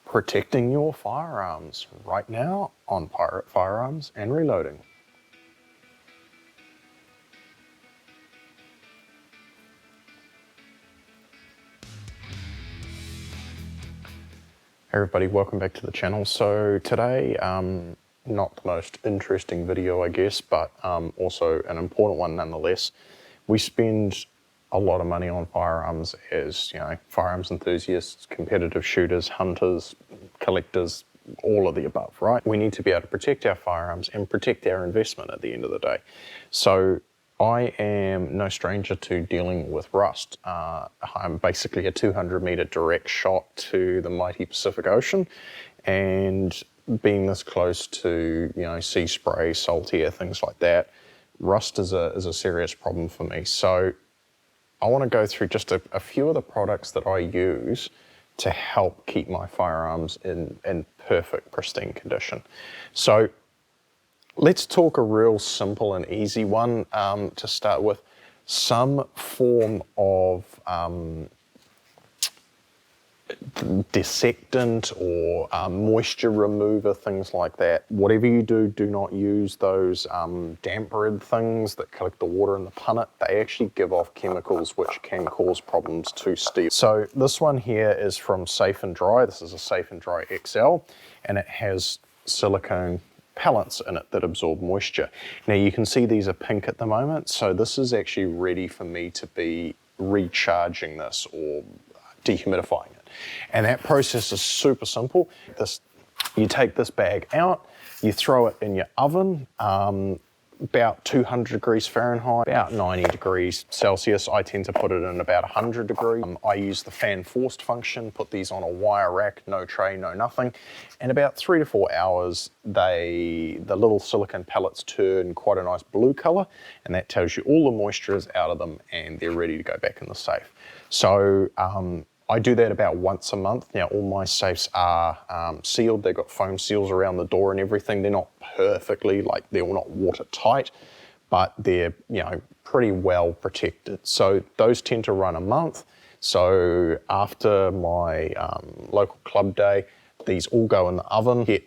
protecting your firearms right now on Pirate Firearms and Reloading. Hey everybody, welcome back to the channel. So today, not the most interesting video I guess, but also an important one nonetheless. We spend a lot of money on firearms as, firearms enthusiasts, competitive shooters, hunters, collectors, all of the above, right? We need to be able to protect our firearms and protect our investment at the end of the day. So I am no stranger to dealing with rust. I'm basically a 200-meter direct shot to the mighty Pacific Ocean, and being this close to, sea spray, salt air, things like that, rust is a serious problem for me. So I want to go through just a few of the products that I use to help keep my firearms in perfect, pristine condition. So let's talk a real simple and easy one to start with. Some form of dissectant or moisture remover, things like that. Whatever you do, do not use those damp red things that collect the water in the punnet. They actually give off chemicals which can cause problems to steel. So this one here is from Safe and Dry. This is a Safe and Dry XL, and it has silicone pellets in it that absorb moisture. Now you can see these are pink at the moment, so this is actually ready for me to be recharging this or dehumidifying it. And that process is super simple. You take this bag out, you throw it in your oven, about 200 degrees Fahrenheit, about 90 degrees Celsius. I tend to put it in about 100 degrees. I use the fan forced function, put these on a wire rack, no tray, no nothing. In about 3 to 4 hours, the little silicone pellets turn quite a nice blue color, and that tells you all the moisture is out of them and they're ready to go back in the safe. So I do that about once a month. Now all my safes are sealed. They've got foam seals around the door and everything. They're not perfectly, they're not watertight, but they're pretty well protected. So those tend to run a month. So after my local club day, these all go in the oven, get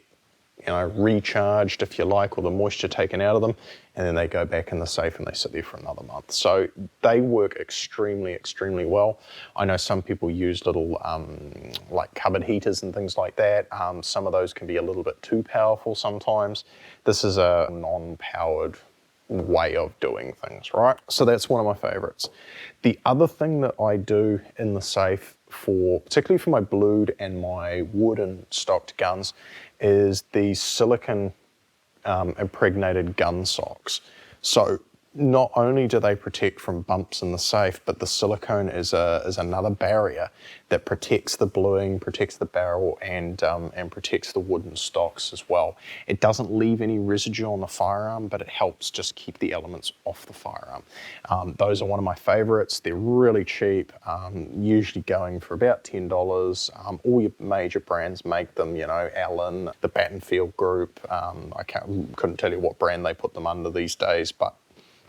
recharged if you like, or the moisture taken out of them, and then they go back in the safe and they sit there for another month. So they work extremely, extremely well. I know some people use little like cupboard heaters and things like that. Some of those can be a little bit too powerful sometimes. This is a non-powered way of doing things, right? So that's one of my favorites. The other thing that I do in the safe, particularly for my blued and my wooden stocked guns, is these silicone impregnated gun socks. So not only do they protect from bumps in the safe, but the silicone is another barrier that protects the bluing, protects the barrel, and protects the wooden stocks as well. It doesn't leave any residue on the firearm, but it helps just keep the elements off the firearm. Those are one of my favorites. They're really cheap, usually going for about $10. All your major brands make them, Allen, the Battenfield Group. I couldn't tell you what brand they put them under these days, but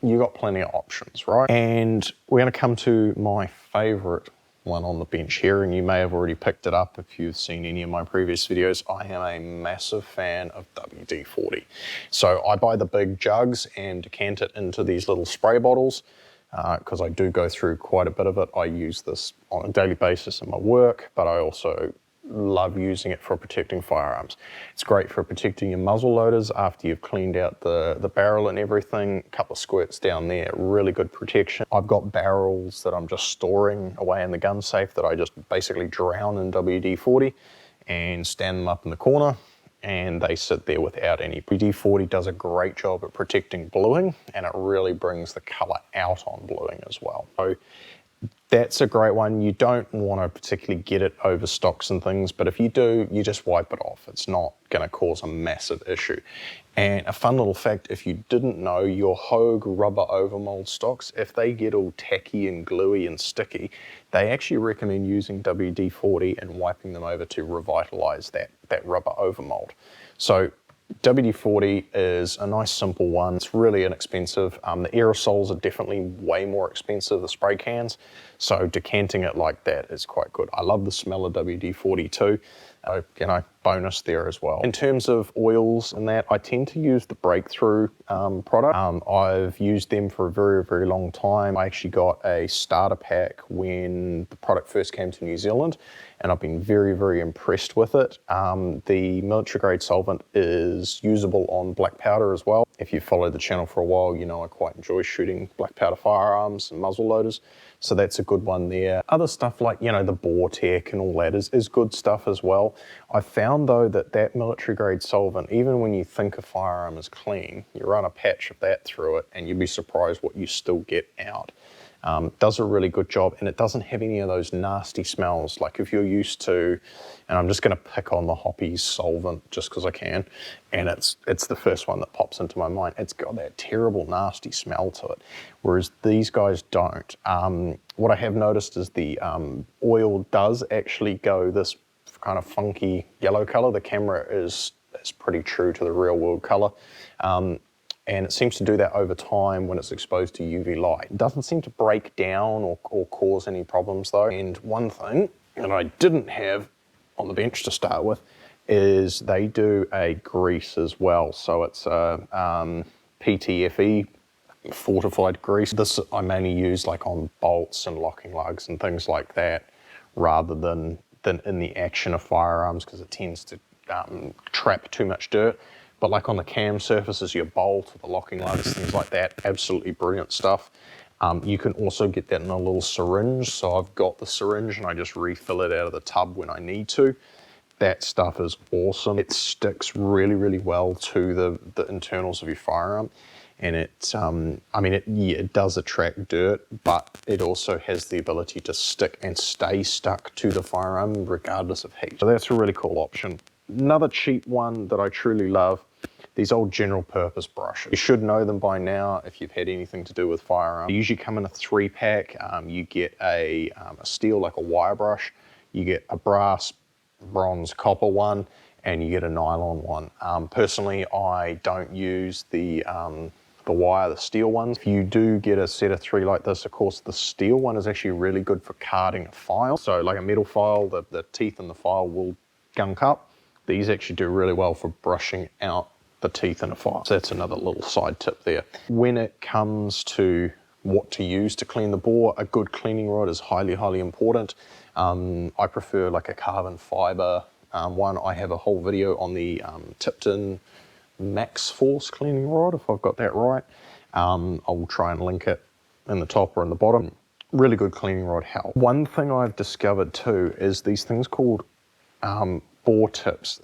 you got plenty of options, right? And we're going to come to my favorite one on the bench here, and you may have already picked it up if you've seen any of my previous videos. I am a massive fan of WD-40. So I buy the big jugs and decant it into these little spray bottles because I do go through quite a bit of it. I use this on a daily basis in my work, but I also love using it for protecting firearms. It's great for protecting your muzzle loaders after you've cleaned out the barrel and everything. A couple of squirts down there, really good protection. I've got barrels that I'm just storing away in the gun safe that I just basically drown in WD-40 and stand them up in the corner, and they sit there without any. WD-40 does a great job at protecting bluing, and it really brings the color out on bluing as well. So that's a great one. You don't want to particularly get it over stocks and things, but if you do, you just wipe it off. It's not going to cause a massive issue. And a fun little fact, if you didn't know, your Hogue rubber overmold stocks, if they get all tacky and gluey and sticky, they actually recommend using WD-40 and wiping them over to revitalize that rubber overmold. So WD-40 is a nice simple one. It's really inexpensive. The aerosols are definitely way more expensive, the spray cans. So decanting it like that is quite good. I love the smell of WD-40 too. So, you know, bonus there as well. In terms of oils and that, I tend to use the Breakthrough product. I've used them for a very, very long time. I actually got a starter pack when the product first came to New Zealand, and I've been very, very impressed with it. The military grade solvent is usable on black powder as well. If you've followed the channel for a while, you know I quite enjoy shooting black powder firearms and muzzle loaders. So that's a good one there. Other stuff like, you know, the bore tech and all that is good stuff as well. I found though that military grade solvent, even when you think a firearm is clean, you run a patch of that through it and you'd be surprised what you still get out. Does a really good job, and it doesn't have any of those nasty smells. Like if you're used to, and I'm just going to pick on the Hoppe's solvent just because I can, and it's the first one that pops into my mind. It's got that terrible nasty smell to it, whereas these guys don't. What I have noticed is the oil does actually go this kind of funky yellow color. The camera is pretty true to the real world color. And it seems to do that over time when it's exposed to UV light. It doesn't seem to break down or cause any problems though. And one thing that I didn't have on the bench to start with is they do a grease as well. So it's a PTFE fortified grease. This I mainly use like on bolts and locking lugs and things like that, rather than in the action of firearms, because it tends to trap too much dirt. But like on the cam surfaces, your bolt, the locking lugs, things like that, absolutely brilliant stuff. You can also get that in a little syringe. So I've got the syringe and I just refill it out of the tub when I need to. That stuff is awesome. It sticks really, really well to the internals of your firearm. And it, I mean, it does attract dirt, but it also has the ability to stick and stay stuck to the firearm regardless of heat. So that's a really cool option. Another cheap one that I truly love, these old general purpose brushes. You should know them by now if you've had anything to do with firearms. They usually come in a 3-pack. You get a steel, like a wire brush, you get a brass, bronze, copper one, and you get a nylon one. Personally, I don't use the wire, the steel ones. If you do get a set of 3 like this, of course, the steel one is actually really good for carding a file. So like a metal file, the teeth in the file will gunk up. These actually do really well for brushing out the teeth in a file. So that's another little side tip there. When it comes to what to use to clean the bore, a good cleaning rod is highly, highly important. I prefer like a carbon fiber one. I have a whole video on the Tipton Max Force cleaning rod, if I've got that right. I'll try and link it in the top or in the bottom. Really good cleaning rod help. One thing I've discovered too is these things called bore tips.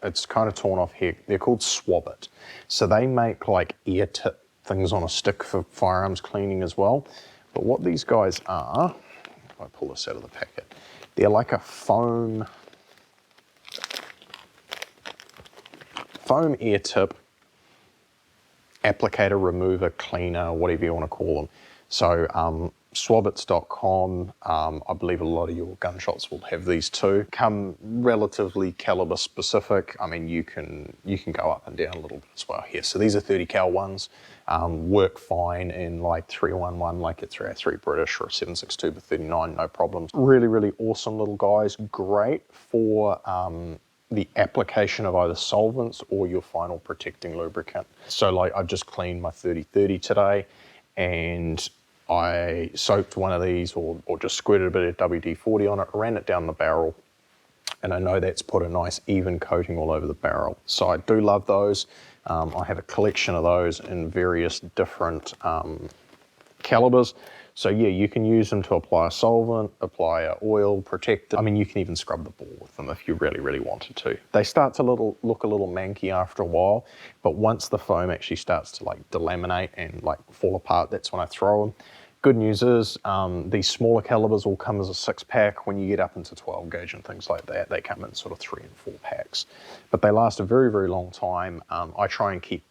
It's kind of torn off here. They're called Swabbit. So they make like ear tip things on a stick for firearms cleaning as well. But what these guys are, if I pull this out of the packet, they're like a foam ear tip applicator, remover, cleaner, whatever you want to call them. So Swabbits.com, I believe a lot of your gun shops will have these too. Come relatively caliber specific. I mean, you can go up and down a little bit as well here. So these are 30 cal ones, work fine in like 311, like a 303 British or a 762 with 39, no problems. Really, really awesome little guys. Great for the application of either solvents or your final protecting lubricant. So like I've just cleaned my 3030 today, and I soaked one of these or just squirted a bit of WD-40 on it, ran it down the barrel, and I know that's put a nice even coating all over the barrel. So I do love those. I have a collection of those in various different calibers. So yeah, you can use them to apply a solvent, apply an oil, protect it. I mean, you can even scrub the bore with them if you really, really wanted to. They start to look a little manky after a while, but once the foam actually starts to like delaminate and like fall apart, that's when I throw them. Good news is these smaller calibers will come as a 6-pack. When you get up into 12 gauge and things like that, they come in sort of 3 and 4 packs. But they last a very, very long time. I try and keep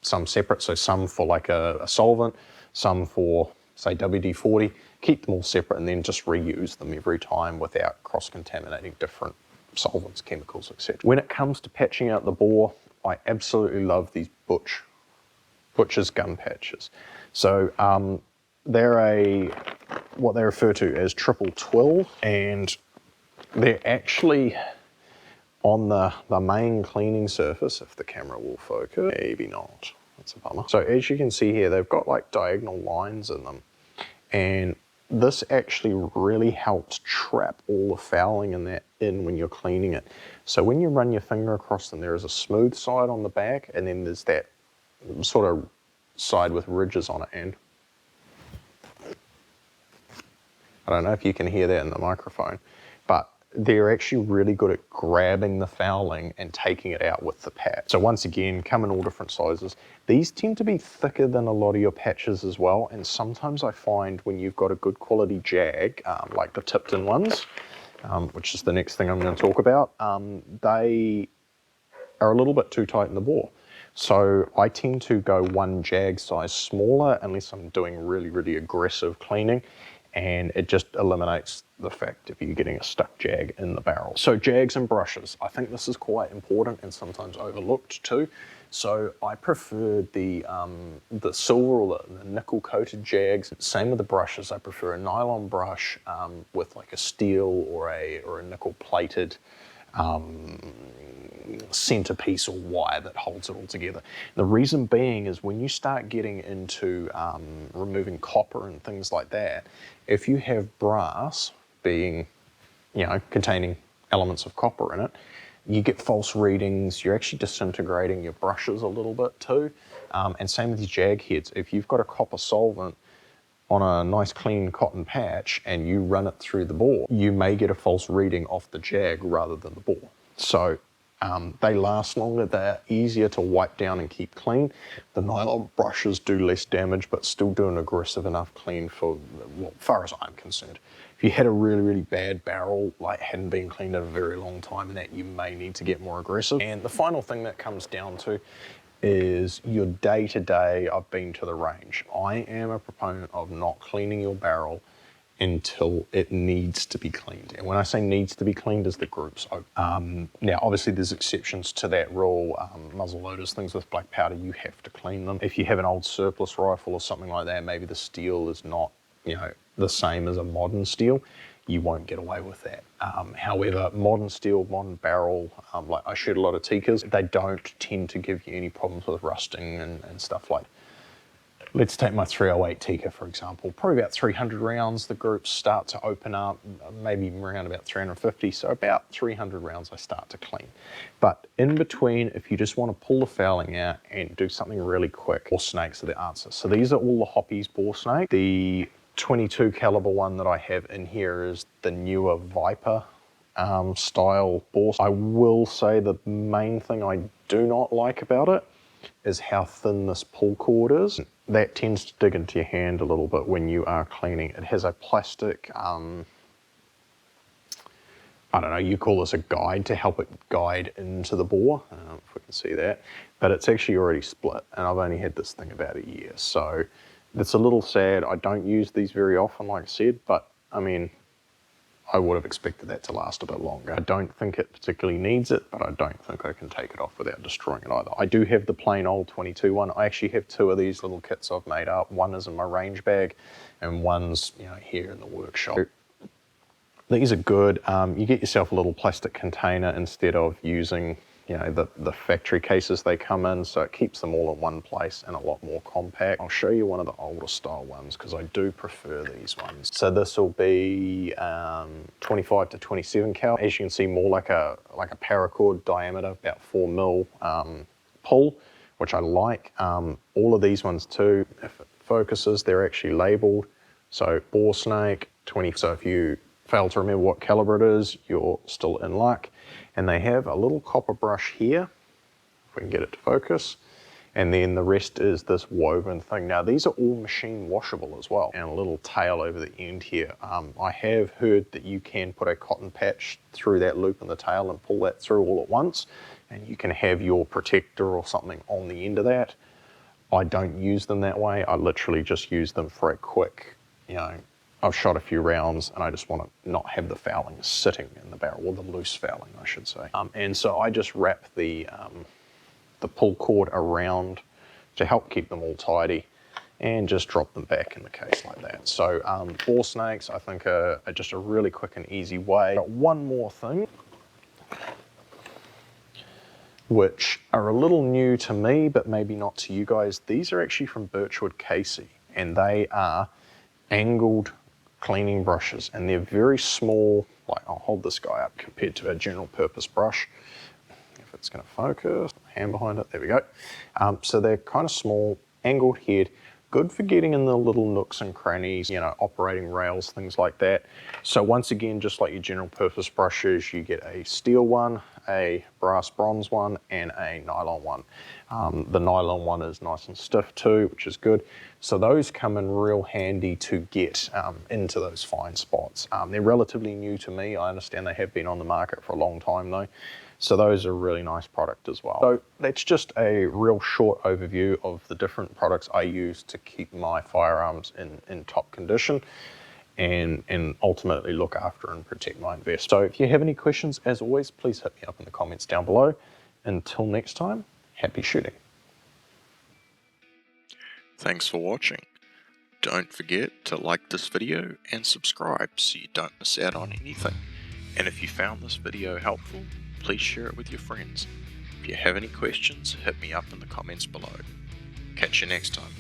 some separate, so some for like a solvent, some for say WD-40, keep them all separate and then just reuse them every time without cross-contaminating different solvents, chemicals, etc. When it comes to patching out the bore, I absolutely love these Butcher's gun patches. So they're what they refer to as triple twill, and they're actually on the main cleaning surface, if the camera will focus, maybe not, that's a bummer. So as you can see here, they've got like diagonal lines in them, and this actually really helps trap all the fouling in that when you're cleaning it. So when you run your finger across them, there is a smooth side on the back, and then there's that sort of side with ridges on it, and I don't know if you can hear that in the microphone, but they're actually really good at grabbing the fouling and taking it out with the patch. So once again, come in all different sizes. These tend to be thicker than a lot of your patches as well, and sometimes I find when you've got a good quality jag, like the tipped in ones, which is the next thing I'm going to talk about, they are a little bit too tight in the bore. So I tend to go one jag size smaller unless I'm doing really, really aggressive cleaning, and it just eliminates the fact of you getting a stuck jag in the barrel. So jags and brushes, I think this is quite important and sometimes overlooked too. So I prefer the silver or the nickel coated jags. Same with the brushes. I prefer a nylon brush with like a steel or a nickel plated centerpiece or wire that holds it all together. The reason being is when you start getting into removing copper and things like that, if you have brass being, containing elements of copper in it, you get false readings, you're actually disintegrating your brushes a little bit too. And same with your jag heads. If you've got a copper solvent on a nice clean cotton patch and you run it through the bore, you may get a false reading off the jag rather than the bore. So they last longer, they're easier to wipe down and keep clean. The nylon brushes do less damage, but still do an aggressive enough clean for, well, as far as I'm concerned. If you had a really, really bad barrel, like hadn't been cleaned in a very long time, and that you may need to get more aggressive. And the final thing that comes down to is your day-to-day. I've been to the range. I am a proponent of not cleaning your barrel until it needs to be cleaned. And when I say needs to be cleaned, is the groups. Now, obviously there's exceptions to that rule. Muzzle loaders, things with black powder, you have to clean them. If you have an old surplus rifle or something like that, maybe the steel is not, the same as a modern steel, you won't get away with that. However, modern steel, modern barrel, like I shoot a lot of Tikkas, they don't tend to give you any problems with rusting and stuff like that. Let's take my 308 Tikka, for example. Probably about 300 rounds, the groups start to open up, maybe around about 350. So about 300 rounds I start to clean. But in between, if you just want to pull the fouling out and do something really quick, bore snakes are the answer. So these are all the Hoppies bore snake. The 22 caliber one that I have in here is the newer Viper style bore. I will say the main thing I do not like about it is how thin this pull cord is. That tends to dig into your hand a little bit when you are cleaning. It has a plastic, I don't know, you call this a guide to help it guide into the bore, if we can see that. But it's actually already split, and I've only had this thing about a year. So it's a little sad. I don't use these very often, like I said, but I mean, I would have expected that to last a bit longer. I don't think it particularly needs it, but I don't think I can take it off without destroying it either. I do have the plain old 22 one. I actually have two of these little kits I've made up. One is in my range bag and one's here in the workshop. These are good. You get yourself a little plastic container instead of using the factory cases they come in, so it keeps them all in one place and a lot more compact. I'll show you one of the older style ones because I do prefer these ones. So this will be 25 to 27 cal. As you can see, more like a paracord diameter, about 4 mil pull, which I like. All of these ones too, if it focuses, they're actually labeled. So bore snake 20. So if you fail to remember what caliber it is, you're still in luck. And they have a little copper brush here, if we can get it to focus, and then the rest is this woven thing. Now these are all machine washable as well, and a little tail over the end here. I have heard that you can put a cotton patch through that loop in the tail and pull that through all at once, and you can have your protector or something on the end of that. I don't use them that way. I literally just use them for a quick, I've shot a few rounds and I just want to not have the fouling sitting in the barrel, or the loose fouling, I should say. And so I just wrap the pull cord around to help keep them all tidy and just drop them back in the case like that. So bore snakes, I think, are just a really quick and easy way. But one more thing. which are a little new to me, but maybe not to you guys. These are actually from Birchwood Casey, and they are angled cleaning brushes, and they're very small. Like, I'll hold this guy up compared to a general purpose brush. If it's going to focus, hand behind it, there we go. So they're kind of small, angled head, good for getting in the little nooks and crannies, you know, operating rails, things like that. So once again, just like your general purpose brushes, you get a steel one, a brass bronze one, and a nylon one. The nylon one is nice and stiff too, which is good. So those come in real handy to get into those fine spots. They're relatively new to me. I understand they have been on the market for a long time though. So those are a really nice product as well. So that's just a real short overview of the different products I use to keep my firearms in top condition and ultimately look after and protect my investment. So if you have any questions, as always, please hit me up in the comments down below. Until next time, happy shooting. Thanks for watching. Don't forget to like this video and subscribe so you don't miss out on anything. And if you found this video helpful, please share it with your friends. If you have any questions, hit me up in the comments below. Catch you next time.